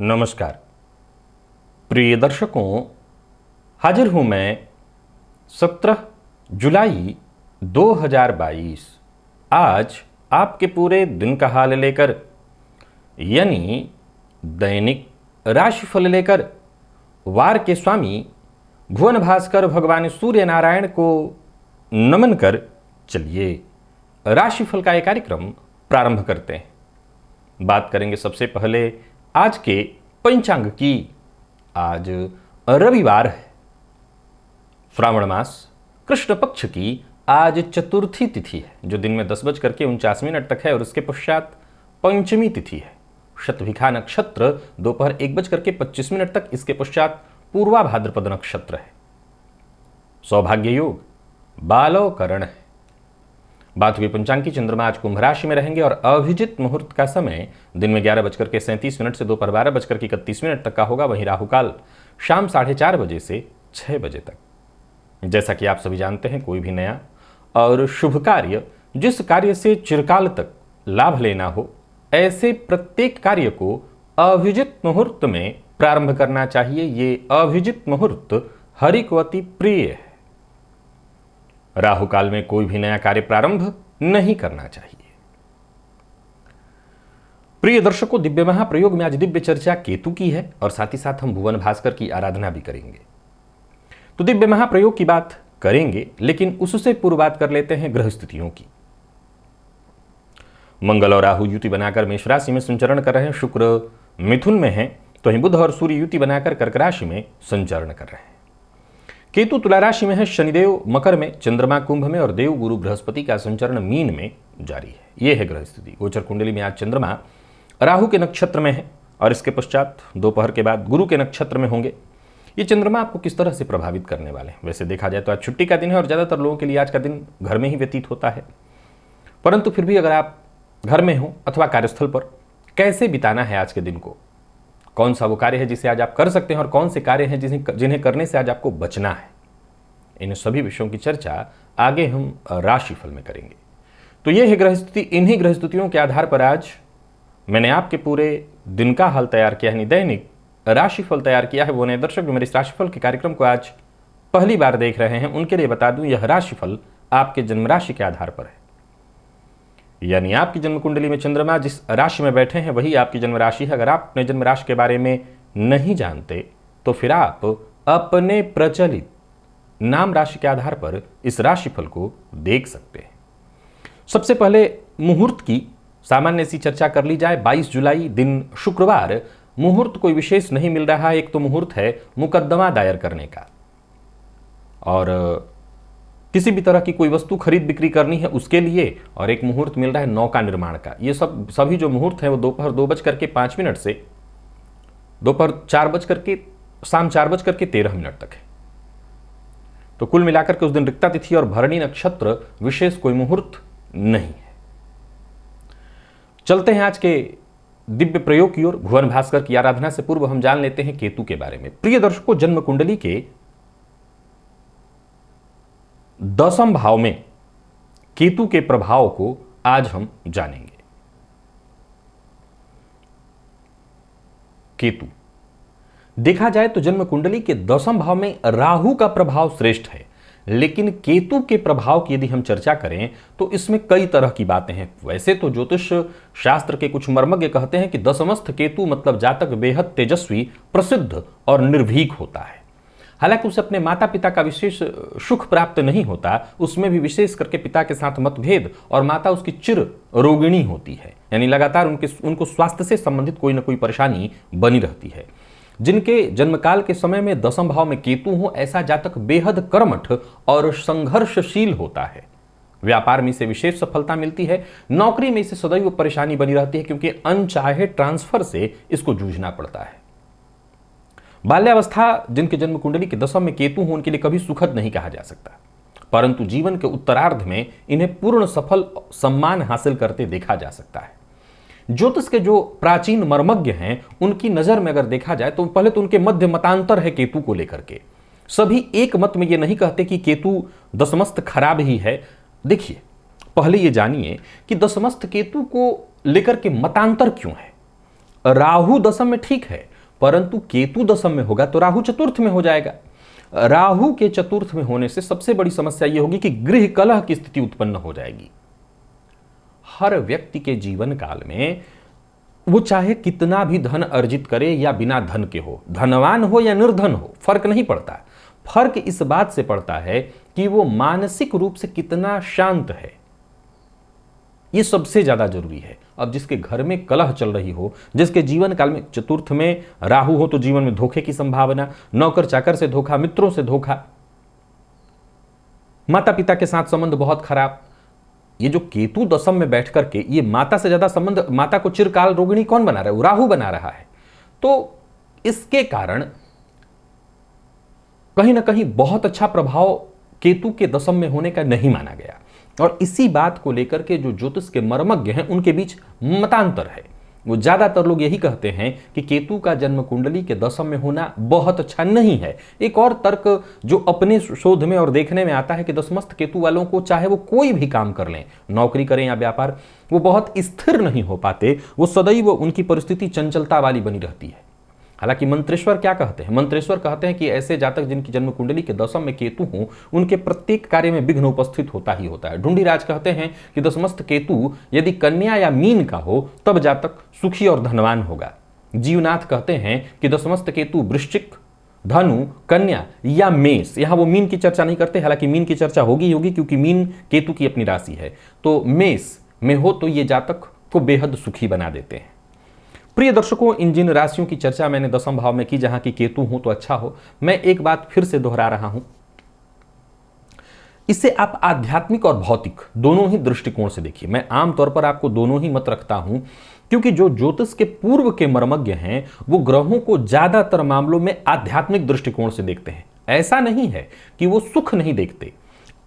नमस्कार प्रिय दर्शकों, हाजिर हूं मैं 17 जुलाई 2022 आज आपके पूरे दिन का हाल लेकर, यानी दैनिक राशिफल लेकर वार के स्वामी भुवन भास्कर भगवान सूर्य नारायण को नमन कर चलिए राशिफल का एक कार्यक्रम प्रारंभ करते हैं। बात करेंगे सबसे पहले आज के पंचांग की। आज रविवार है, श्रावण मास कृष्ण पक्ष की आज चतुर्थी तिथि है, जो दिन में 10:49 तक है और उसके पश्चात पंचमी तिथि है। शतभिखा नक्षत्र दोपहर 1:25 तक, इसके पश्चात पूर्वा भाद्रपद नक्षत्र है। सौभाग्य योग बालवकरण है। बात हुई पंचांग की। चंद्रमा आज कुंभ राशि में रहेंगे और अभिजित मुहूर्त का समय दिन में 11:37 से दोपहर 12:31 तक का होगा। वहीं राहुकाल शाम 4:30 बजे से 6 बजे तक। जैसा कि आप सभी जानते हैं, कोई भी नया और शुभ कार्य, जिस कार्य से चिरकाल तक लाभ लेना हो, ऐसे प्रत्येक कार्य को अभिजित मुहूर्त में प्रारंभ करना चाहिए। ये अभिजित मुहूर्त हरि को अति प्रिय है। राहु काल में कोई भी नया कार्य प्रारंभ नहीं करना चाहिए। प्रिय दर्शकों, दिव्य महाप्रयोग में आज दिव्य चर्चा केतु की है और साथ ही साथ हम भुवन भास्कर की आराधना भी करेंगे। तो दिव्य महाप्रयोग की बात करेंगे, लेकिन उससे पूर्व बात कर लेते हैं ग्रह स्थितियों की। मंगल और राहु युति बनाकर मेष राशि में संचरण कर रहे हैं। शुक्र मिथुन में है, तो वहीं बुध और सूर्य युति बनाकर कर्क राशि में संचरण कर रहे हैं। केतु तुला राशि में है, शनिदेव मकर में, चंद्रमा कुंभ में और देव गुरु बृहस्पति का संचरण मीन में जारी है। यह है ग्रह स्थिति। गोचर कुंडली में आज चंद्रमा राहु के नक्षत्र में है और इसके पश्चात दोपहर के बाद गुरु के नक्षत्र में होंगे। ये चंद्रमा आपको किस तरह से प्रभावित करने वाले हैं? वैसे देखा जाए तो आज छुट्टी का दिन है और ज़्यादातर लोगों के लिए आज का दिन घर में ही व्यतीत होता है, परंतु फिर भी अगर आप घर में हो अथवा कार्यस्थल पर, कैसे बिताना है आज के दिन को? कौन सा वो कार्य है जिसे आज आप कर सकते हैं और कौन से कार्य हैं जिन्हें करने से आज आपको बचना है? इन सभी विषयों की चर्चा आगे हम राशिफल में करेंगे। तो ये है ग्रह स्थिति। इन्हीं ग्रह स्थितियों के आधार पर आज मैंने आपके पूरे दिन का हाल तैयार किया, यानी दैनिक राशिफल तैयार किया है। वो नए दर्शक जो मेरे इस राशिफल के कार्यक्रम को आज पहली बार देख रहे हैं, उनके लिए बता दूं, यह राशिफल आपके जन्म राशि के आधार पर है। यानी आपकी जन्म कुंडली में चंद्रमा जिस राशि में बैठे हैं वही आपकी जन्म राशि है। अगर आप अपने जन्म राशि के बारे में नहीं जानते तो फिर आप अपने प्रचलित नाम राशि के आधार पर इस राशिफल को देख सकते हैं। सबसे पहले मुहूर्त की सामान्य सी चर्चा कर ली जाए। 22 जुलाई दिन शुक्रवार, मुहूर्त कोई विशेष नहीं मिल रहा है। एक तो मुहूर्त है मुकदमा दायर करने का, और किसी भी तरह की कोई वस्तु खरीद बिक्री करनी है उसके लिए, और एक मुहूर्त मिल रहा है नौका निर्माण का। ये सभी जो मुहूर्त हैं वो दोपहर 2:05 से दोपहर शाम 4:13 तक है। तो कुल मिलाकर के उस दिन रिक्ता तिथि और भरणी नक्षत्र, विशेष कोई मुहूर्त नहीं है। चलते हैं आज के दिव्य प्रयोग की ओर। भुवन भास्कर की आराधना से पूर्व हम जान लेते हैं केतु के बारे में। प्रिय दर्शकों, जन्म कुंडली के 10वें भाव में केतु के प्रभाव को आज हम जानेंगे। केतु देखा जाए तो जन्म कुंडली के 10वें भाव में राहु का प्रभाव श्रेष्ठ है, लेकिन केतु के प्रभाव की यदि हम चर्चा करें तो इसमें कई तरह की बातें हैं। वैसे तो ज्योतिष शास्त्र के कुछ मर्मज्ञ कहते हैं कि दशमस्थ केतु मतलब जातक बेहद तेजस्वी, प्रसिद्ध और निर्भीक होता है। हालांकि उसे अपने माता पिता का विशेष सुख प्राप्त नहीं होता, उसमें भी विशेष करके पिता के साथ मतभेद और माता उसकी चिर रोगिणी होती है, यानी लगातार उनको स्वास्थ्य से संबंधित कोई ना कोई परेशानी बनी रहती है। जिनके जन्मकाल के समय में 10वें भाव में केतु हो, ऐसा जातक बेहद कर्मठ और संघर्षशील होता है। व्यापार में इसे विशेष सफलता मिलती है। नौकरी में इसे सदैव परेशानी बनी रहती है क्योंकि अनचाहे ट्रांसफर से इसको जूझना पड़ता है। बाल्यावस्था जिनके जन्म कुंडली के दशम में केतु हो उनके लिए कभी सुखद नहीं कहा जा सकता, परंतु जीवन के उत्तरार्ध में इन्हें पूर्ण सफल सम्मान हासिल करते देखा जा सकता है। ज्योतिष के जो प्राचीन मर्मज्ञ हैं उनकी नजर में अगर देखा जाए तो पहले तो उनके मध्य मतांतर है केतु को लेकर के। सभी एक मत में ये नहीं कहते कि केतु दशमस्थ खराब ही है। देखिए, पहले ये जानिए कि दशमस्थ केतु को लेकर के मतांतर क्यों है। राहु दशम में ठीक है, परंतु केतु दशम में होगा तो राहु चतुर्थ में हो जाएगा। राहु के चतुर्थ में होने से सबसे बड़ी समस्या यह होगी कि गृह कलह की स्थिति उत्पन्न हो जाएगी। हर व्यक्ति के जीवन काल में वो चाहे कितना भी धन अर्जित करे या बिना धन के हो, धनवान हो या निर्धन हो, फर्क नहीं पड़ता। फर्क इस बात से पड़ता है कि वो मानसिक रूप से कितना शांत है। ये सबसे ज्यादा जरूरी है। अब जिसके घर में कलह चल रही हो, जिसके जीवन काल में चतुर्थ में राहु हो तो जीवन में धोखे की संभावना, नौकर चाकर से धोखा, मित्रों से धोखा, माता पिता के साथ संबंध बहुत खराब। ये जो केतु दशम में बैठ करके ये माता से ज्यादा संबंध, माता को चिरकाल रोगिणी कौन बना रहा है? राहु बना रहा है। तो इसके कारण कहीं ना कहीं बहुत अच्छा प्रभाव केतु के दशम में होने का नहीं माना गया, और इसी बात को लेकर के जो ज्योतिष के मर्मज्ञ हैं उनके बीच मतांतर है। वो ज्यादातर लोग यही कहते हैं कि केतु का जन्म कुंडली के दशम में होना बहुत अच्छा नहीं है। एक और तर्क जो अपने शोध में और देखने में आता है कि दशमस्थ केतु वालों को चाहे वो कोई भी काम कर लें, नौकरी करें या व्यापार, वो बहुत स्थिर नहीं हो पाते। वो सदैव उनकी परिस्थिति चंचलता वाली बनी रहती है। हालांकि मंत्रेश्वर क्या कहते हैं? मंत्रेश्वर कहते हैं कि ऐसे जातक जिनकी जन्म कुंडली के दशम में केतु हो उनके प्रत्येक कार्य में विघ्न उपस्थित होता ही होता है। ढूंढीराज कहते हैं कि दशमस्थ केतु यदि कन्या या मीन का हो तब जातक सुखी और धनवान होगा। जीवनाथ कहते हैं कि दशमस्थ केतु वृश्चिक, धनु, कन्या या मेष, यहां वो मीन की चर्चा नहीं करते, हालांकि मीन की चर्चा होगी क्योंकि मीन केतु की अपनी राशि है। तो मेष में हो तो ये जातक को बेहद सुखी बना देते हैं। प्रिय दर्शकों, इन जिन राशियों की चर्चा मैंने दशम भाव में की जहां की केतु हो तो अच्छा हो, मैं एक बात फिर से दोहरा रहा हूं, इसे आप आध्यात्मिक और भौतिक दोनों ही दृष्टिकोण से देखिए। मैं आमतौर पर आपको दोनों ही मत रखता हूं क्योंकि जो ज्योतिष के पूर्व के मर्मज्ञ हैं वो ग्रहों को ज्यादातर मामलों में आध्यात्मिक दृष्टिकोण से देखते हैं। ऐसा नहीं है कि वो सुख नहीं देखते,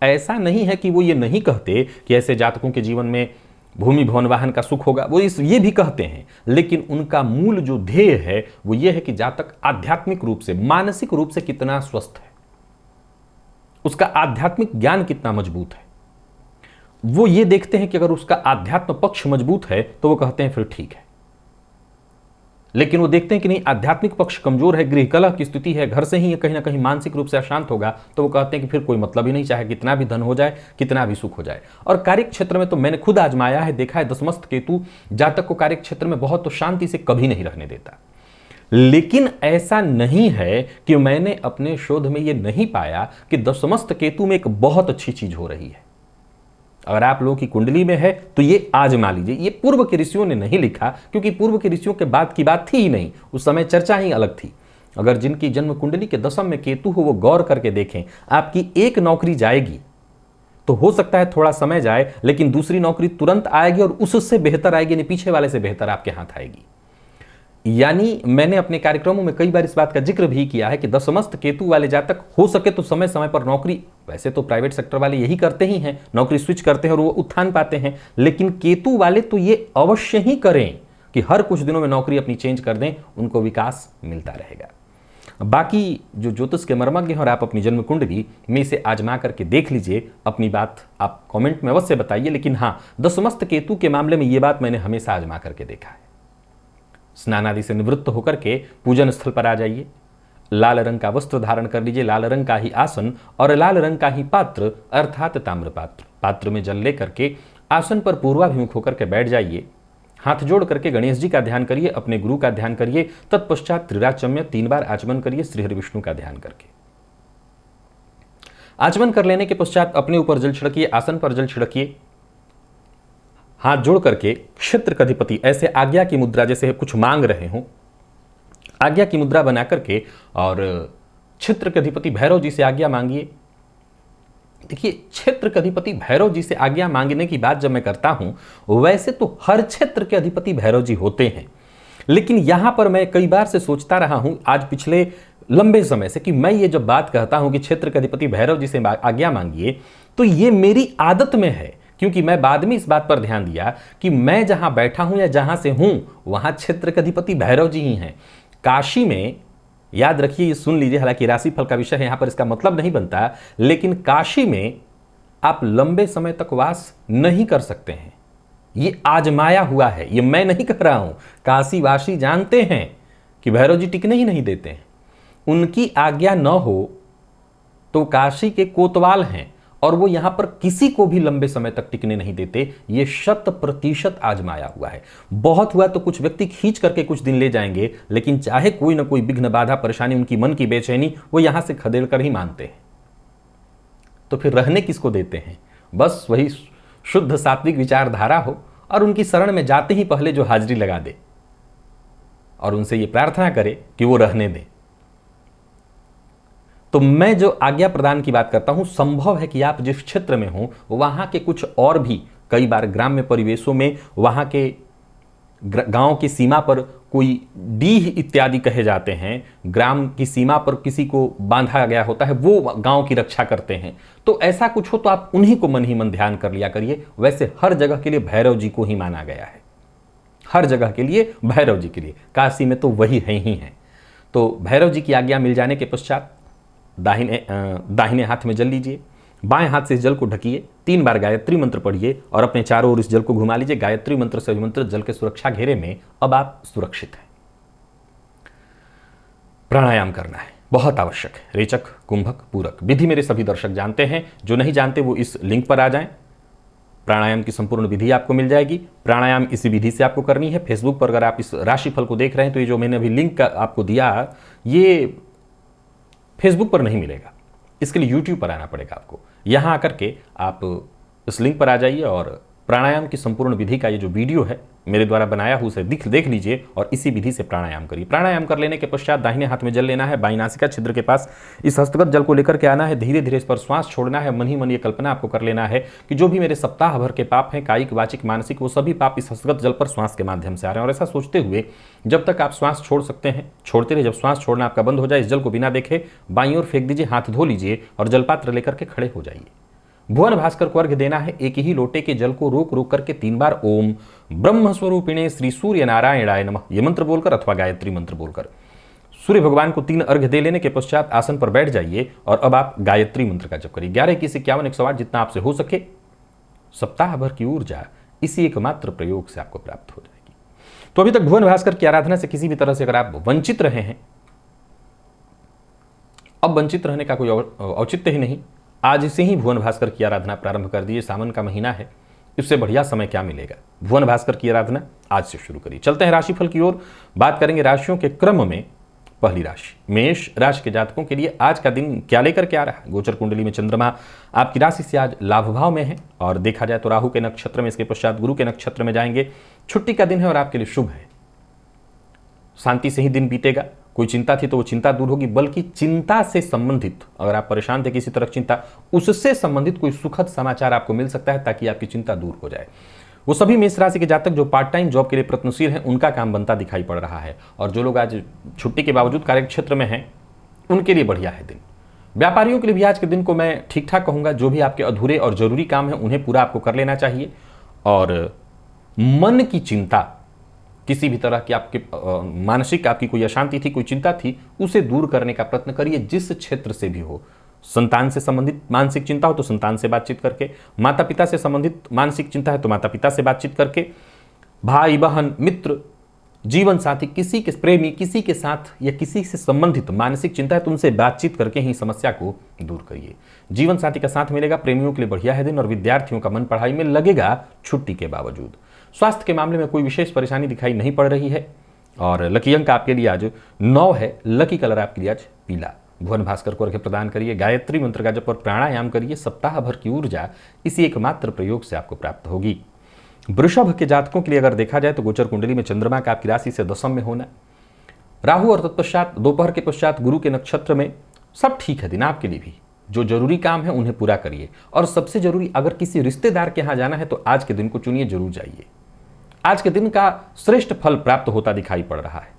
ऐसा नहीं है कि वो ये नहीं कहते कि ऐसे जातकों के जीवन में भूमि भवन वाहन का सुख होगा, वो ये भी कहते हैं, लेकिन उनका मूल जो ध्येय है वो ये है कि जातक आध्यात्मिक रूप से, मानसिक रूप से कितना स्वस्थ है, उसका आध्यात्मिक ज्ञान कितना मजबूत है। वो ये देखते हैं कि अगर उसका आध्यात्म पक्ष मजबूत है तो वो कहते हैं फिर ठीक है। लेकिन वो देखते हैं कि नहीं, आध्यात्मिक पक्ष कमजोर है, गृह कलह की स्थिति है, घर से ही कहीं ना कहीं मानसिक रूप से अशांत होगा, तो वो कहते हैं कि फिर कोई मतलब ही नहीं, चाहे कितना भी धन हो जाए, कितना भी सुख हो जाए। और कार्य क्षेत्र में तो मैंने खुद आजमाया है, देखा है, दशमस्थ केतु जातक को कार्य क्षेत्र में बहुत तो शांति से कभी नहीं रहने देता। लेकिन ऐसा नहीं है कि मैंने अपने शोध में यह नहीं पाया कि दशमस्थ केतु में एक बहुत अच्छी चीज हो रही है। अगर आप लोगों की कुंडली में है तो ये आजमा लीजिए। ये पूर्व के ऋषियों ने नहीं लिखा क्योंकि पूर्व के ऋषियों के बाद की बात थी ही नहीं, उस समय चर्चा ही अलग थी। अगर जिनकी जन्म कुंडली के दशम में केतु हो वो गौर करके देखें, आपकी एक नौकरी जाएगी तो हो सकता है थोड़ा समय जाए, लेकिन दूसरी नौकरी तुरंत आएगी और उससे बेहतर आएगी, नहीं पीछे वाले से बेहतर आपके हाथ आएगी। यानी मैंने अपने कार्यक्रमों में कई बार इस बात का जिक्र भी किया है कि दशमस्थ केतु वाले जातक हो सके तो समय समय पर नौकरी, वैसे तो प्राइवेट सेक्टर वाले यही करते ही हैं, नौकरी स्विच करते हैं और वो उत्थान पाते हैं, लेकिन केतु वाले तो ये अवश्य ही करें कि हर कुछ दिनों में नौकरी अपनी चेंज कर दें, उनको विकास मिलता रहेगा। बाकी जो ज्योतिष के मर्मज्ञ हैं और आप अपनी जन्म कुंडली में इसे आजमा करके देख लीजिए, अपनी बात आप कमेंट में अवश्य बताइए। लेकिन हाँ, दशमस्थ केतु के मामले में ये बात मैंने हमेशा आजमा करके देखा है। स्नान आदि से निवृत्त होकर के पूजन स्थल पर आ जाइए, लाल रंग का वस्त्र धारण कर लीजिए, लाल रंग का ही आसन और लाल रंग का ही पात्र अर्थात ताम्र पात्र, पात्र में जल लेकर के आसन पर पूर्वाभिमुख होकर के बैठ जाइए। हाथ जोड़ करके गणेश जी का ध्यान करिए, अपने गुरु का ध्यान करिए, तत्पश्चात त्रिराचम्य 3 बार आचमन करिए श्री हरि विष्णु का ध्यान करके। आचमन कर लेने के पश्चात अपने ऊपर जल छिड़किए, आसन पर जल छिड़किए, हाथ जोड़ करके क्षेत्र का अधिपति ऐसे आज्ञा की मुद्रा, जैसे कुछ मांग रहे हों, आज्ञा की मुद्रा बना करके और क्षेत्र के अधिपति भैरव जी से आज्ञा मांगिए देखिए, क्षेत्र के अधिपति भैरव जी से आज्ञा मांगने की बात जब मैं करता हूं, वैसे तो हर क्षेत्र के अधिपति भैरव जी होते हैं, लेकिन यहां पर मैं कई बार से सोचता रहा हूं, आज पिछले लंबे समय से, कि मैं ये जब बात कहता हूं कि क्षेत्र के अधिपति भैरव जी से आज्ञा मांगिए, तो ये मेरी आदत में है, क्योंकि मैं बाद में इस बात पर ध्यान दिया कि मैं जहां बैठा हूं या जहां से हूं, वहां क्षेत्र के अधिपति भैरव जी ही हैं। काशी में, याद रखिए, ये सुन लीजिए, हालांकि राशिफल का विषय है, यहां पर इसका मतलब नहीं बनता, लेकिन काशी में आप लंबे समय तक वास नहीं कर सकते हैं। ये आजमाया हुआ है, ये मैं नहीं कह रहा हूं, काशीवासी जानते हैं कि भैरव जी टिकने ही नहीं देते हैं। उनकी आज्ञा न हो तो काशी के कोतवाल हैं और वो यहां पर किसी को भी लंबे समय तक टिकने नहीं देते। ये 100% आजमाया हुआ है। बहुत हुआ तो कुछ व्यक्ति खींच करके कुछ दिन ले जाएंगे, लेकिन चाहे कोई ना कोई विघ्न बाधा परेशानी, उनकी मन की बेचैनी, वो यहां से खदेड़ कर ही मानते हैं। तो फिर रहने किसको देते हैं? बस वही शुद्ध सात्विक विचारधारा हो और उनकी शरण में जाते ही पहले जो हाजिरी लगा दे और उनसे ये प्रार्थना करे कि वो रहने दें। तो मैं जो आज्ञा प्रदान की बात करता हूं, संभव है कि आप जिस क्षेत्र में हो वहां के कुछ और भी, कई बार ग्राम्य परिवेशों में वहां के गांव की सीमा पर कोई डीह इत्यादि कहे जाते हैं, ग्राम की सीमा पर किसी को बांधा गया होता है, वो गांव की रक्षा करते हैं। तो ऐसा कुछ हो तो आप उन्हीं को मन ही मन ध्यान कर लिया करिए। वैसे हर जगह के लिए भैरव जी को ही माना गया है, हर जगह के लिए भैरव जी के लिए, काशी में तो वही है ही है। तो भैरव जी की आज्ञा मिल जाने के पश्चात दाहिने हाथ में जल लीजिए, बाएं हाथ से इस जल को ढकिए, 3 बार गायत्री मंत्र पढ़िए और अपने चारों ओर इस जल को घुमा लीजिए। गायत्री मंत्र से अभिमंत्रित जल के सुरक्षा घेरे में अब आप सुरक्षित हैं। प्राणायाम करना है, बहुत आवश्यक है। रेचक, कुंभक, पूरक विधि मेरे सभी दर्शक जानते हैं, जो नहीं जानते वो इस लिंक पर आ जाएं। प्राणायाम की संपूर्ण विधि आपको मिल जाएगी। प्राणायाम इसी विधि से आपको करनी है। फेसबुक पर अगर आप इस राशिफल को देख रहे हैं तो ये जो मैंने अभी लिंक आपको दिया, ये फेसबुक पर नहीं मिलेगा, इसके लिए यूट्यूब पर आना पड़ेगा आपको। यहां आकर के आप इस लिंक पर आ जाइए और प्राणायाम की संपूर्ण विधि का ये जो वीडियो है मेरे द्वारा बनाया हुआ, उसे देख लीजिए और इसी विधि से प्राणायाम करिए। प्राणायाम कर लेने के पश्चात दाहिने हाथ में जल लेना है, बाईं नासिका छिद्र के पास इस हस्तगत जल को लेकर के आना है। धीरे धीरे इस पर श्वास छोड़ना है। मन ही मन ये कल्पना आपको कर लेना है कि जो भी मेरे सप्ताह भर के पाप हैं, कायिक, वाचिक, मानसिक, वो सभी पाप इस हस्तगत जल पर श्वास के माध्यम से आ रहे हैं। और ऐसा सोचते हुए जब तक आप श्वास छोड़ सकते हैं छोड़ते रहिए। जब श्वास छोड़ना आपका बंद हो जाए, इस जल को बिना देखे बाईं ओर फेंक दीजिए, हाथ धो लीजिए और जलपात्र लेकर के खड़े हो जाइए। भुवन भास्कर को अर्घ्य देना है। एक ही लोटे के जल को रोक रोक करके 3 बार ओम ब्रह्म स्वरूपिणे श्री सूर्य नारायणाय नमः ये मंत्र बोलकर अथवा गायत्री मंत्र बोलकर सूर्य भगवान को 3 अर्घ्य दे लेने के पश्चात आसन पर बैठ जाइए और अब आप गायत्री मंत्र का जप करिए। 11, 21, 51, 108 जितना आपसे हो सके। सप्ताह भर की ऊर्जा इसी एकमात्र प्रयोग से आपको प्राप्त हो जाएगी। तो अभी तक भुवन भास्कर की आराधना से किसी भी तरह से अगर आप वंचित रहे हैं, अब वंचित रहने का कोई औचित्य ही नहीं। आज से ही भुवन भास्कर की आराधना प्रारंभ कर दीजिए। सावन का महीना है, इससे बढ़िया समय क्या मिलेगा। भुवन भास्कर की आराधना आज से शुरू करिए। चलते हैं राशिफल की ओर, बात करेंगे राशियों के क्रम में। पहली राशि मेष राशि के जातकों के लिए आज का दिन क्या लेकर के आ रहा है। गोचर कुंडली में चंद्रमा आपकी राशि से आज लाभ भाव में है और देखा जाए तो राहु के नक्षत्र में, इसके पश्चात गुरु के नक्षत्र में जाएंगे। छुट्टी का दिन है और आपके लिए शुभ है। शांति से ही दिन बीतेगा। कोई चिंता थी तो वो चिंता दूर होगी, बल्कि चिंता से संबंधित, अगर आप परेशान थे किसी तरह चिंता, उससे संबंधित कोई सुखद समाचार आपको मिल सकता है ताकि आपकी चिंता दूर हो जाए। वो सभी मेष राशि के जातक जो पार्ट टाइम जॉब के लिए प्रयत्नशील हैं, उनका काम बनता दिखाई पड़ रहा है। और जो लोग आज छुट्टी के बावजूद कार्यक्षेत्र में हैं, उनके लिए बढ़िया है दिन। व्यापारियों के लिए भी आज के दिन को मैं ठीक ठाक कहूँगा। जो भी आपके अधूरे और जरूरी काम है उन्हें पूरा आपको कर लेना चाहिए। और मन की चिंता, किसी भी तरह की आपके मानसिक आपकी कोई अशांति थी, कोई चिंता थी, उसे दूर करने का प्रयत्न करिए, जिस क्षेत्र से भी हो। संतान से संबंधित मानसिक चिंता हो तो संतान से बातचीत करके, माता पिता से संबंधित मानसिक चिंता है तो माता पिता से बातचीत करके, भाई बहन, मित्र, जीवन साथी, किसी के प्रेमी, किसी के साथ या किसी से संबंधित मानसिक चिंता है तो उनसे बातचीत करके ही समस्या को दूर करिए। जीवन साथी का साथ मिलेगा। प्रेमियों के लिए बढ़िया है दिन और विद्यार्थियों का मन पढ़ाई में लगेगा छुट्टी के बावजूद। स्वास्थ्य के मामले में कोई विशेष परेशानी दिखाई नहीं पड़ रही है। और लकी अंक आपके लिए आज 9 है। लकी कलर आपके लिए आज पीला। भुवन भास्कर को अर्घ्य प्रदान करिए, गायत्री मंत्र का जप और प्राणायाम करिए। सप्ताह भर की ऊर्जा इसी एकमात्र प्रयोग से आपको प्राप्त होगी। वृषभ के जातकों के लिए अगर देखा जाए तो गोचर कुंडली में चंद्रमा का आपकी राशि से 10 में होना, राहु और तत्पश्चात दोपहर के पश्चात गुरु के नक्षत्र में, सब ठीक है दिन आपके लिए भी। जो जरूरी काम है उन्हें पूरा करिए, और सबसे जरूरी अगर किसी रिश्तेदार के यहां जाना है तो आज के दिन को चुनिए, जरूर जाइए। आज के दिन का श्रेष्ठ फल प्राप्त होता दिखाई पड़ रहा है।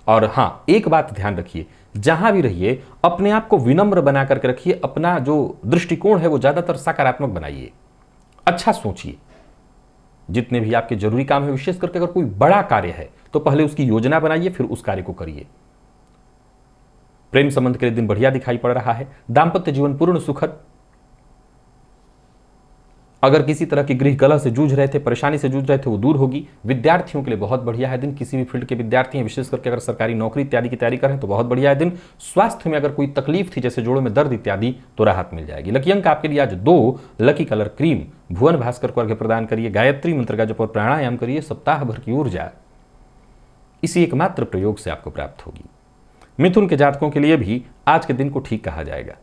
और हां, एक बात ध्यान रखिए, जहां भी रहिए अपने आप को विनम्र बना करके रखिए, अपना जो दृष्टिकोण है वो ज्यादातर सकारात्मक बनाइए, अच्छा सोचिए। जितने भी आपके जरूरी काम है, विशेष करके अगर कोई बड़ा कार्य है तो पहले उसकी योजना बनाइए, फिर उस कार्य को करिए। प्रेम संबंध के लिए दिन बढ़िया दिखाई पड़ रहा है। दांपत्य जीवन पूर्ण सुखद। अगर किसी तरह की गृह कलह से जूझ रहे थे, परेशानी से जूझ रहे थे, वो दूर होगी। विद्यार्थियों के लिए बहुत बढ़िया है दिन। किसी भी फील्ड के विद्यार्थी हैं, विशेष करके अगर सरकारी नौकरी इत्यादि की तैयारी करें तो बहुत बढ़िया है दिन। स्वास्थ्य में अगर कोई तकलीफ थी, जैसे जोड़ों में दर्द इत्यादि, तो राहत मिल जाएगी। लकी अंक आपके लिए आज 2, लकी कलर क्रीम। भुवन भास्कर को अर्घ्य प्रदान करिए, गायत्री मंत्र का जप और प्राणायाम करिए। सप्ताह भर की ऊर्जा इसी एकमात्र प्रयोग से आपको प्राप्त होगी। मिथुन के जातकों के लिए भी आज के दिन को ठीक कहा जाएगा।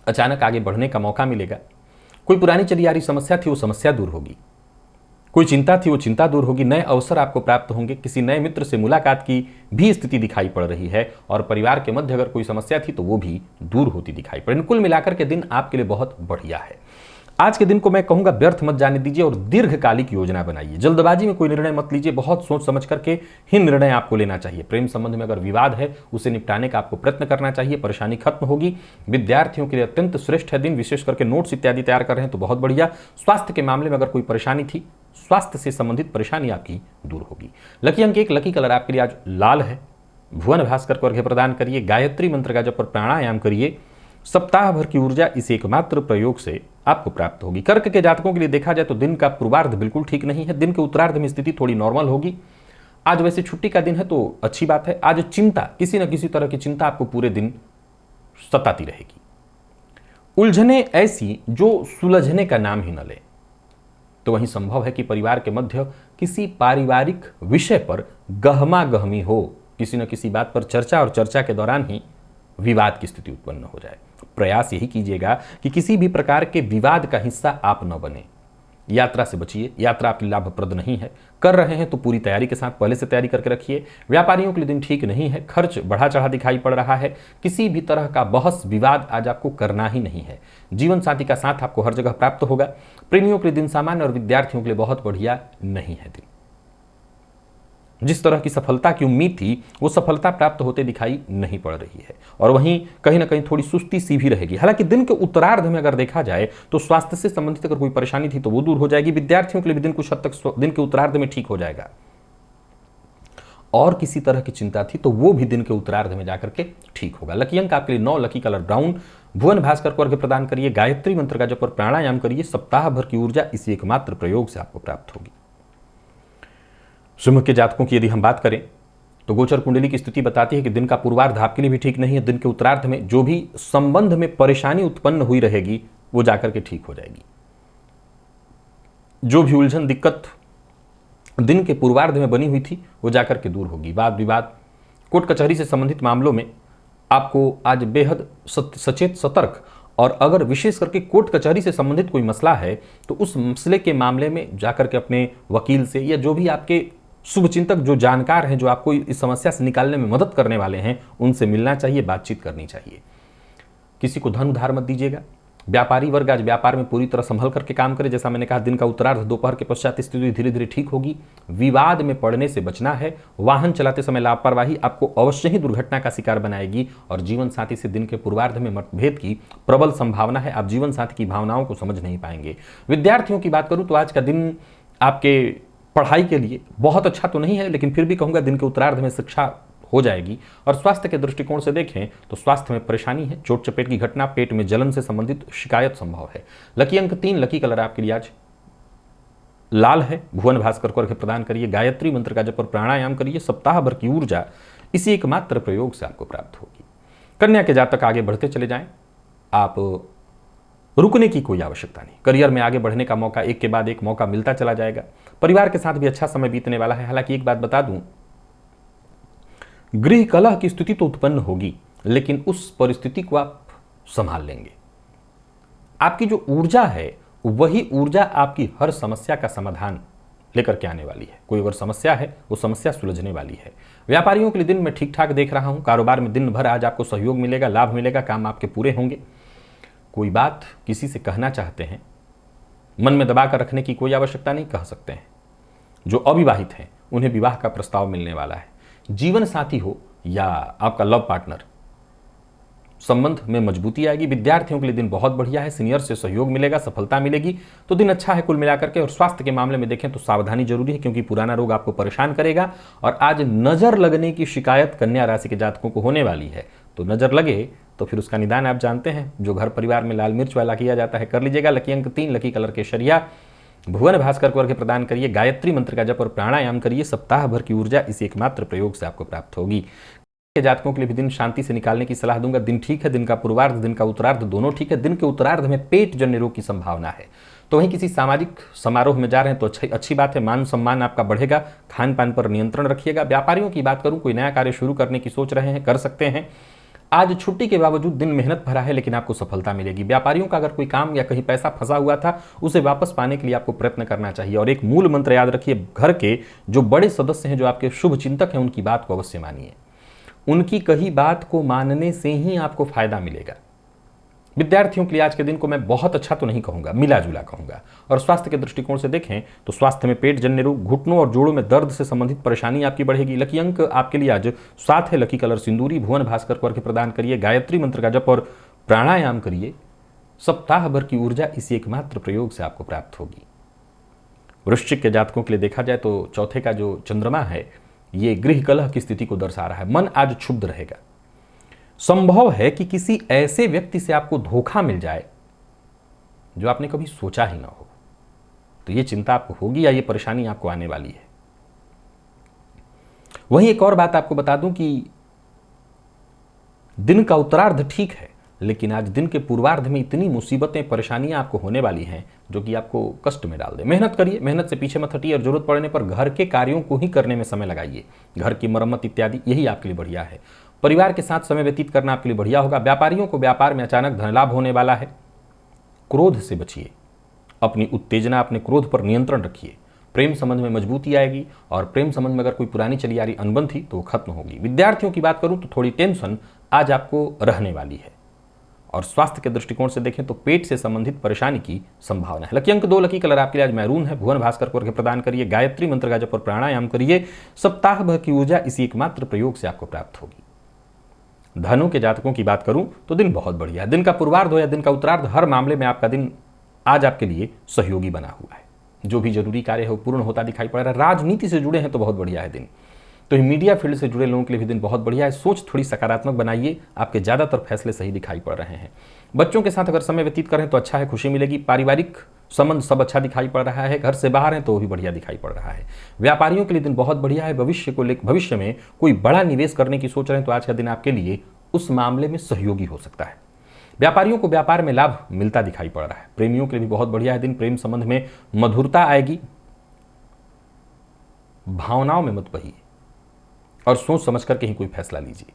अचानक आगे बढ़ने का मौका मिलेगा। कोई पुरानी चली आ रही समस्या थी, वो समस्या दूर होगी। कोई चिंता थी, वो चिंता दूर होगी। नए अवसर आपको प्राप्त होंगे। किसी नए मित्र से मुलाकात की भी स्थिति दिखाई पड़ रही है, और परिवार के मध्य अगर कोई समस्या थी तो वो भी दूर होती दिखाई पड़ रही है। कुल मिलाकर के दिन आपके लिए बहुत बढ़िया है। आज के दिन को मैं कहूंगा व्यर्थ मत जाने दीजिए और दीर्घकालिक योजना बनाइए। जल्दबाजी में कोई निर्णय मत लीजिए, बहुत सोच समझ करके ही निर्णय आपको लेना चाहिए। प्रेम संबंध में अगर विवाद है, उसे निपटाने का आपको प्रयत्न करना चाहिए, परेशानी खत्म होगी। विद्यार्थियों के लिए अत्यंत श्रेष्ठ है दिन, विशेष करके नोट्स इत्यादि तैयार कर रहे हैं तो बहुत बढ़िया। स्वास्थ्य के मामले में अगर कोई परेशानी थी, स्वास्थ्य से संबंधित परेशानी आपकी दूर होगी। लकी अंक 1, लकी कलर आपके लिए आज लाल है। भुवन भास्कर को अर्घ्य प्रदान करिए, गायत्री मंत्र का जप और प्राणायाम करिए। सप्ताह भर की ऊर्जा इस एकमात्र प्रयोग से आपको प्राप्त होगी। कर्क के जातकों के लिए देखा जाए तो दिन का पूर्वार्ध बिल्कुल ठीक नहीं है। दिन के उत्तरार्ध में स्थिति थोड़ी नॉर्मल होगी। आज वैसे छुट्टी का दिन है तो अच्छी बात है। आज चिंता, किसी न किसी तरह की चिंता आपको पूरे दिन सताती रहेगी। उलझने ऐसी जो सुलझने का नाम ही न ले। तो वहीं संभव है कि परिवार के मध्य किसी पारिवारिक विषय पर गहमा गहमी हो, किसी न किसी बात पर चर्चा, और चर्चा के दौरान ही विवाद की स्थिति उत्पन्न हो जाए। प्रयास यही कीजिएगा कि किसी भी प्रकार के विवाद का हिस्सा आप न बने। यात्रा से बचिए, यात्रा आपके लाभप्रद नहीं है। कर रहे हैं तो पूरी तैयारी के साथ पहले से तैयारी करके रखिए। व्यापारियों के लिए दिन ठीक नहीं है, खर्च बढ़ा चढ़ा दिखाई पड़ रहा है। किसी भी तरह का बहस विवाद आज आपको करना ही नहीं है। जीवन साथी का साथ आपको हर जगह प्राप्त होगा। प्रेमियों के लिए दिन सामान्य और विद्यार्थियों के लिए बहुत बढ़िया नहीं है दिन। जिस तरह की सफलता की उम्मीद थी, वो सफलता प्राप्त होते दिखाई नहीं पड़ रही है, और वहीं कहीं ना कहीं थोड़ी सुस्ती सी भी रहेगी। हालांकि दिन के उत्तरार्ध में अगर देखा जाए तो स्वास्थ्य से संबंधित अगर कोई परेशानी थी तो वो दूर हो जाएगी। विद्यार्थियों के लिए भी दिन कुछ हद तक दिन के उत्तरार्ध में ठीक हो जाएगा, और किसी तरह की चिंता थी तो वो भी दिन के उत्तरार्ध में जाकर के ठीक होगा। लकी अंक आपके लिए 9, लकी कलर ब्राउन। भुवन भास्कर को अर्घ्य प्रदान करिए, गायत्री मंत्र का जप और प्राणायाम करिए। सप्ताह भर की ऊर्जा इसी एकमात्र प्रयोग से आपको प्राप्त होगी। सिंह के जातकों की यदि हम बात करें तो गोचर कुंडली की स्थिति बताती है कि दिन का पूर्वार्ध आपके लिए भी ठीक नहीं है। दिन के उत्तरार्ध में जो भी संबंध में परेशानी उत्पन्न हुई रहेगी वो जाकर के ठीक हो जाएगी। जो भी उलझन दिक्कत दिन के पूर्वार्ध में बनी हुई थी वो जाकर के दूर होगी। वाद विवाद, कोर्ट कचहरी से संबंधित मामलों में आपको आज बेहद सचेत, सतर्क, और अगर विशेष करके कोर्ट कचहरी से संबंधित कोई मसला है तो उस मसले के मामले में जाकर के अपने वकील से, या जो भी आपके शुभचिंतक जो जानकार हैं, जो आपको इस समस्या से निकालने में मदद करने वाले हैं, उनसे मिलना चाहिए, बातचीत करनी चाहिए। किसी को धन उधार मत दीजिएगा। व्यापारी वर्ग आज व्यापार में पूरी तरह संभल करके काम करे। जैसा मैंने कहा, दिन का उत्तरार्ध दोपहर के पश्चात स्थिति धीरे धीरे ठीक होगी। विवाद में पड़ने से बचना है। वाहन चलाते समय लापरवाही आपको अवश्य ही दुर्घटना का शिकार बनाएगी, और जीवन साथी से दिन के पूर्वार्ध में मतभेद की प्रबल संभावना है। आप जीवन साथी की भावनाओं को समझ नहीं पाएंगे। विद्यार्थियों की बात करूं तो आज का दिन आपके पढ़ाई के लिए बहुत अच्छा तो नहीं है, लेकिन फिर भी कहूंगा दिन के उत्तरार्ध में शिक्षा हो जाएगी। और स्वास्थ्य के दृष्टिकोण से देखें तो स्वास्थ्य में परेशानी है। चोट चपेट की घटना, पेट में जलन से संबंधित शिकायत संभव है। लकी अंक 3, लकी कलर आपके लिए आज लाल है। भुवन भास्कर को अर्घ्य प्रदान करिए, गायत्री मंत्र का जप और प्राणायाम करिए। सप्ताह भर की ऊर्जा इसी एकमात्र प्रयोग से आपको प्राप्त होगी। कन्या के जातक आगे बढ़ते चले जाएं। आप रुकने की कोई आवश्यकता नहीं। करियर में आगे बढ़ने का मौका एक के बाद एक मौका मिलता चला जाएगा। परिवार के साथ भी अच्छा समय बीतने वाला है। हालांकि एक बात बता दूं, गृह कलह की स्थिति तो उत्पन्न होगी, लेकिन उस परिस्थिति को आप संभाल लेंगे। आपकी जो ऊर्जा है वही ऊर्जा आपकी हर समस्या का समाधान लेकर के आने वाली है। कोई अगर समस्या है वो समस्या सुलझने वाली है। व्यापारियों के लिए दिन मैं ठीक ठाक देख रहा हूं। कारोबार में दिन भर आज आपको सहयोग मिलेगा, लाभ मिलेगा, काम आपके पूरे होंगे। कोई बात किसी से कहना चाहते हैं, मन में दबा कर रखने की कोई आवश्यकता नहीं, कह सकते हैं। जो अविवाहित हैं उन्हें विवाह का प्रस्ताव मिलने वाला है। जीवन साथी हो या आपका लव पार्टनर, संबंध में मजबूती आएगी। विद्यार्थियों के लिए दिन बहुत बढ़िया है, सीनियर से सहयोग मिलेगा, सफलता मिलेगी, तो दिन अच्छा है कुल मिलाकर के। और स्वास्थ्य के मामले में देखें तो सावधानी जरूरी है, क्योंकि पुराना रोग आपको परेशान करेगा। और आज नजर लगने की शिकायत कन्या राशि के जातकों को होने वाली है, तो नजर लगे तो फिर उसका निदान आप जानते हैं, जो घर परिवार में लाल मिर्च वाला किया जाता है कर लीजिएगा। लकी अंक 3, लकी कलर केसरिया, भुवन भास्कर को अर्घ्य प्रदान करिए, गायत्री मंत्र का जप और प्राणायाम करिए। सप्ताह भर की ऊर्जा इसी एकमात्र प्रयोग से आपको प्राप्त होगी। के जातकों के लिए भी दिन शांति से निकालने की सलाह दूंगा। दिन ठीक है, दिन का पूर्वार्ध, दिन का उत्तरार्ध दोनों ठीक है। दिन के उत्तरार्ध में पेट जन्य रोग की संभावना है, तो वहीं किसी सामाजिक समारोह में जा रहे हैं तो अच्छी बात है, मान सम्मान आपका बढ़ेगा। खान पान पर नियंत्रण रखिएगा। व्यापारियों की बात करूं, कोई नया कार्य शुरू करने की सोच रहे हैं, कर सकते हैं। आज छुट्टी के बावजूद दिन मेहनत भरा है, लेकिन आपको सफलता मिलेगी। व्यापारियों का अगर कोई काम या कहीं पैसा फंसा हुआ था, उसे वापस पाने के लिए आपको प्रयत्न करना चाहिए। और एक मूल मंत्र याद रखिए, घर के जो बड़े सदस्य हैं, जो आपके शुभ चिंतक हैं, उनकी बात को अवश्य मानिए। उनकी कही बात को मानने से ही आपको फायदा मिलेगा। विद्यार्थियों के लिए आज के दिन को मैं बहुत अच्छा तो नहीं कहूंगा, मिला जुला कहूंगा। और स्वास्थ्य के दृष्टिकोण से देखें तो स्वास्थ्य में पेट जन्य रोग, घुटनों और जोड़ों में दर्द से संबंधित परेशानी आपकी बढ़ेगी। लकी अंक आपके लिए आज 7 है, लकी कलर सिंदूरी। भुवन भास्कर को अर्घ्य प्रदान करिए, गायत्री मंत्र का जप और प्राणायाम करिए। सप्ताह भर की ऊर्जा इसी एकमात्र प्रयोग से आपको प्राप्त होगी। वृश्चिक के जातकों के लिए देखा जाए तो चौथे का जो चंद्रमा है, ये गृह कलह की स्थिति को दर्शा रहा है। मन आज क्षुब्ध रहेगा। संभव है कि किसी ऐसे व्यक्ति से आपको धोखा मिल जाए जो आपने कभी सोचा ही ना हो, तो ये चिंता आपको होगी या ये परेशानी आपको आने वाली है। वहीं एक और बात आपको बता दूं कि दिन का उत्तरार्ध ठीक है, लेकिन आज दिन के पूर्वार्ध में इतनी मुसीबतें, परेशानियां आपको होने वाली हैं जो कि आपको कष्ट में डाल दे। मेहनत करिए, मेहनत से पीछे मत हटिए, और जरूरत पड़ने पर घर के कार्यों को ही करने में समय लगाइए। घर की मरम्मत इत्यादि, यही आपके लिए बढ़िया है। परिवार के साथ समय व्यतीत करना आपके लिए बढ़िया होगा। व्यापारियों को व्यापार में अचानक धन लाभ होने वाला है। क्रोध से बचिए, अपनी उत्तेजना, अपने क्रोध पर नियंत्रण रखिए। प्रेम संबंध में मजबूती आएगी, और प्रेम संबंध में अगर कोई पुरानी चली आ रही अनबन थी तो वो खत्म होगी। विद्यार्थियों की बात करूं तो थोड़ी टेंशन आज आपको रहने वाली है। और स्वास्थ्य के दृष्टिकोण से देखें तो पेट से संबंधित परेशानी की संभावना है। लकी अंक 2, लकी कलर आपके लिए आज मैरून है। भुवन भास्कर को अर्घ्य प्रदान करिए, गायत्री मंत्र का जप और प्राणायाम करिए। सप्ताह भर की ऊर्जा इसी एकमात्र प्रयोग से आपको प्राप्त होगी। धनु के जातकों की बात करूं तो दिन बहुत बढ़िया है। दिन का पूर्वार्ध हो या दिन का उत्तरार्ध, हर मामले में आपका दिन आज आपके लिए सहयोगी बना हुआ है। जो भी जरूरी कार्य है वो पूर्ण होता दिखाई पड़ रहा है। राजनीति से जुड़े हैं तो बहुत बढ़िया है दिन। तो मीडिया फील्ड से जुड़े लोगों के लिए भी दिन बहुत बढ़िया है। सोच थोड़ी सकारात्मक बनाइए, आपके ज़्यादातर फैसले सही दिखाई पड़ रहे हैं। बच्चों के साथ अगर समय व्यतीत करें तो अच्छा है, खुशी मिलेगी। पारिवारिक संबंध सब अच्छा दिखाई पड़ रहा है। घर से बाहर हैं तो वो भी बढ़िया दिखाई पड़ रहा है। व्यापारियों के लिए दिन बहुत बढ़िया है। भविष्य में कोई बड़ा निवेश करने की सोच रहे हैं तो आज का दिन आपके लिए उस मामले में सहयोगी हो सकता है। व्यापारियों को व्यापार में लाभ मिलता दिखाई पड़ रहा है। प्रेमियों के लिए भी बहुत बढ़िया है दिन। प्रेम संबंध में मधुरता आएगी। भावनाओं में मत बहिए और सोच समझ कर के ही कोई फैसला लीजिए।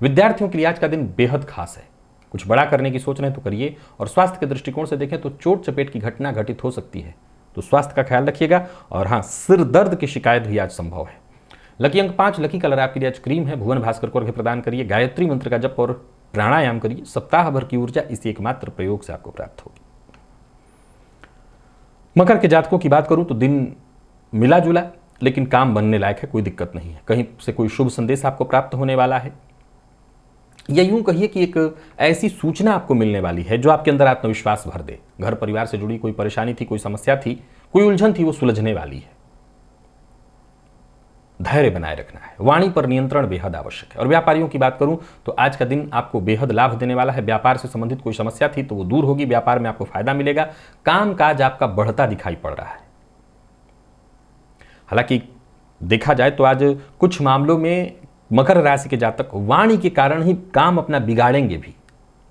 विद्यार्थियों के लिए आज का दिन बेहद खास है। कुछ बड़ा करने की सोच रहे हैं तो करिए। और स्वास्थ्य के दृष्टिकोण से देखें तो चोट चपेट की घटना घटित हो सकती है, तो स्वास्थ्य का ख्याल रखिएगा। और हाँ, सिर दर्द की शिकायत भी आज संभव है। लकी अंक 5, लकी कलर आपके लिए आज क्रीम है। भुवन भास्कर को अर्घ्य प्रदान करिए, गायत्री मंत्र का जप और प्राणायाम करिए। सप्ताह भर की ऊर्जा इसी एकमात्र प्रयोग से आपको प्राप्त होगी। मकर के जातकों की बात करूं तो दिन मिला जुला, लेकिन काम बनने लायक है, कोई दिक्कत नहीं है। कहीं से कोई शुभ संदेश आपको प्राप्त होने वाला है, या यूं कहिए कि एक ऐसी सूचना आपको मिलने वाली है जो आपके अंदर आत्मविश्वास भर दे। घर परिवार से जुड़ी कोई परेशानी थी, कोई समस्या थी, कोई उलझन थी, वो सुलझने वाली है। धैर्य बनाए रखना है। वाणी पर नियंत्रण बेहद आवश्यक है। और व्यापारियों की बात करूं तो आज का दिन आपको बेहद लाभ देने वाला है। व्यापार से संबंधित कोई समस्या थी तो वो दूर होगी। व्यापार में आपको फायदा मिलेगा। काम काज आपका बढ़ता दिखाई पड़ रहा है। हालांकि देखा जाए तो आज कुछ मामलों में मकर राशि के जातक वाणी के कारण ही काम अपना बिगाड़ेंगे भी,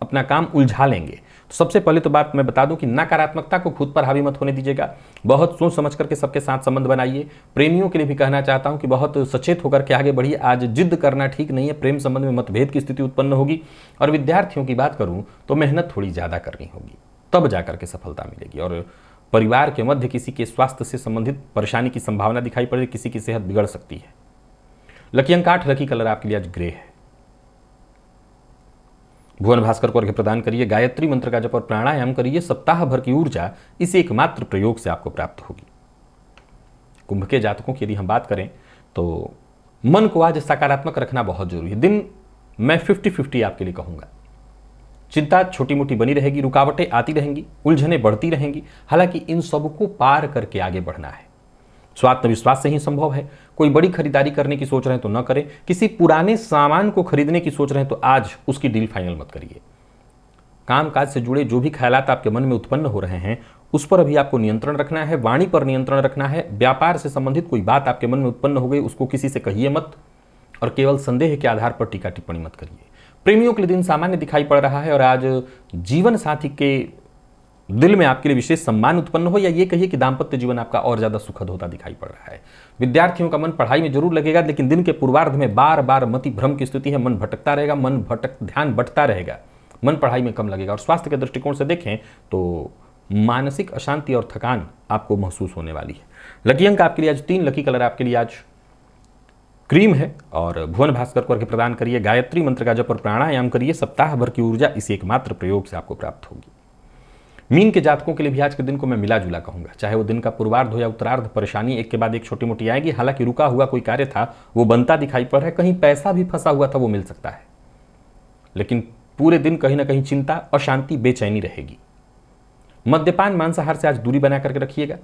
अपना काम उलझा लेंगे। तो सबसे पहले तो बात मैं बता दूं कि नकारात्मकता को खुद पर हावी मत होने दीजिएगा। बहुत सोच समझ करके सबके साथ संबंध बनाइए। प्रेमियों के लिए भी कहना चाहता हूं कि बहुत सचेत होकर के आगे बढ़िए। आज जिद करना ठीक नहीं है। प्रेम संबंध में मतभेद की स्थिति उत्पन्न होगी। और विद्यार्थियों की बात करूं तो मेहनत थोड़ी ज्यादा करनी होगी, तब जाकर के सफलता मिलेगी। और परिवार के मध्य किसी के स्वास्थ्य से संबंधित परेशानी की संभावना दिखाई पड़ रही है। किसी की सेहत बिगड़ सकती है। लकी अंक 8, लकी कलर आपके लिए आज ग्रे है। भुवन भास्कर को अर्घ्य प्रदान करिए, गायत्री मंत्र का जप और प्राणायाम करिए, सप्ताह भर की ऊर्जा इस एकमात्र प्रयोग से आपको प्राप्त होगी। कुंभ के जातकों की यदि हम बात करें तो मन को आज सकारात्मक रखना बहुत जरूरी है। दिन मैं 50-50 आपके लिए कहूंगा। चिंता छोटी मोटी बनी रहेगी, रुकावटें आती रहेंगी, उलझने बढ़ती रहेंगी, हालांकि इन सबको पार करके आगे बढ़ना है। स्वात्मविश्वास से ही संभव है। कोई बड़ी खरीदारी करने की सोच रहे हैं तो न करें, किसी पुराने सामान को खरीदने की सोच रहे हैं तो आज उसकी डील फाइनल मत करिए। कामकाज से जुड़े जो भी ख्यालात आपके मन में उत्पन्न हो रहे हैं उस पर अभी आपको नियंत्रण रखना है, वाणी पर नियंत्रण रखना है। व्यापार से संबंधित कोई बात आपके मन में उत्पन्न हो गई, उसको किसी से कहिए मत और केवल संदेह के आधार पर टीका टिप्पणी मत करिए। प्रेमियों के लिए दिन सामान्य दिखाई पड़ रहा है और आज जीवन साथी के दिल में आपके लिए विशेष सम्मान उत्पन्न हो, या ये कहिए कि दाम्पत्य जीवन आपका और ज्यादा सुखद होता दिखाई पड़ रहा है। विद्यार्थियों का मन पढ़ाई में जरूर लगेगा, लेकिन दिन के पूर्वार्ध में बार बार मति भ्रम की स्थिति है, मन भटकता रहेगा, ध्यान बंटता रहेगा, मन पढ़ाई में कम लगेगा। और स्वास्थ्य के दृष्टिकोण से देखें तो मानसिक अशांति और थकान आपको महसूस होने वाली है। लकी अंक आपके लिए आज 3, लकी कलर आपके लिए आज क्रीम है और भुवन भास्कर को अर्घ्य प्रदान करिए, गायत्री मंत्र का जप और प्राणायाम करिए, सप्ताह भर की ऊर्जा इस एकमात्र प्रयोग से आपको प्राप्त होगी। मीन के जातकों के लिए भी आज के दिन को मैं मिला जुला कहूंगा, चाहे वो दिन का पूर्वार्ध हो या उत्तरार्ध, परेशानी एक के बाद एक छोटी मोटी आएगी। हालांकि रुका हुआ कोई कार्य था वो बनता दिखाई पड़ रहा है, कहीं पैसा भी फंसा हुआ था वो मिल सकता है, लेकिन पूरे दिन कहीं ना कहीं चिंता, अशांति, बेचैनी रहेगी। मद्यपान, मांसाहार से आज दूरी बना करके रखिएगा।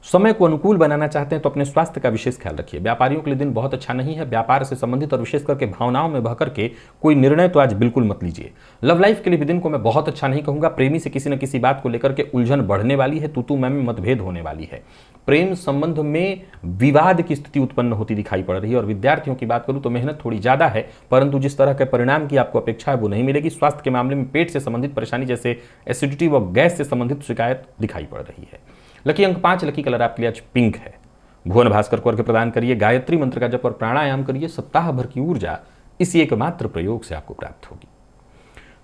समय को अनुकूल बनाना चाहते हैं तो अपने स्वास्थ्य का विशेष ख्याल रखिए। व्यापारियों के लिए दिन बहुत अच्छा नहीं है। व्यापार से संबंधित और विशेष करके भावनाओं में बह करके कोई निर्णय तो आज बिल्कुल मत लीजिए। लव लाइफ के लिए भी दिन को मैं बहुत अच्छा नहीं कहूंगा। प्रेमी से किसी न किसी बात को लेकर के उलझन बढ़ने वाली है, तू मैं में मतभेद होने वाली है। प्रेम संबंध में विवाद की स्थिति उत्पन्न होती दिखाई पड़ रही है। और विद्यार्थियों की बात करूं तो मेहनत थोड़ी ज्यादा है, परंतु जिस तरह के परिणाम की आपको अपेक्षा है वो नहीं मिलेगी। स्वास्थ्य के मामले में पेट से संबंधित परेशानी जैसे एसिडिटी व गैस से संबंधित शिकायत दिखाई पड़ रही है। लकी अंक 5, लकी कलर आपके लिए आज पिंक है। भुवन भास्कर को अर्घ्य प्रदान करिए, गायत्री मंत्र का जप और प्राणायाम करिए, सप्ताह भर की ऊर्जा इसी एकमात्र प्रयोग से आपको प्राप्त होगी।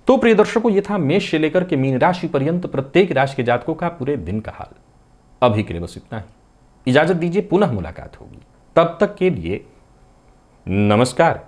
तो प्रिय दर्शकों, ये था मेष से लेकर के मीन राशि पर्यंत प्रत्येक राशि के जातकों का पूरे दिन का हाल। अभी के लिए बस इतना ही। इजाजत दीजिए, पुनः मुलाकात होगी। तब तक के लिए नमस्कार।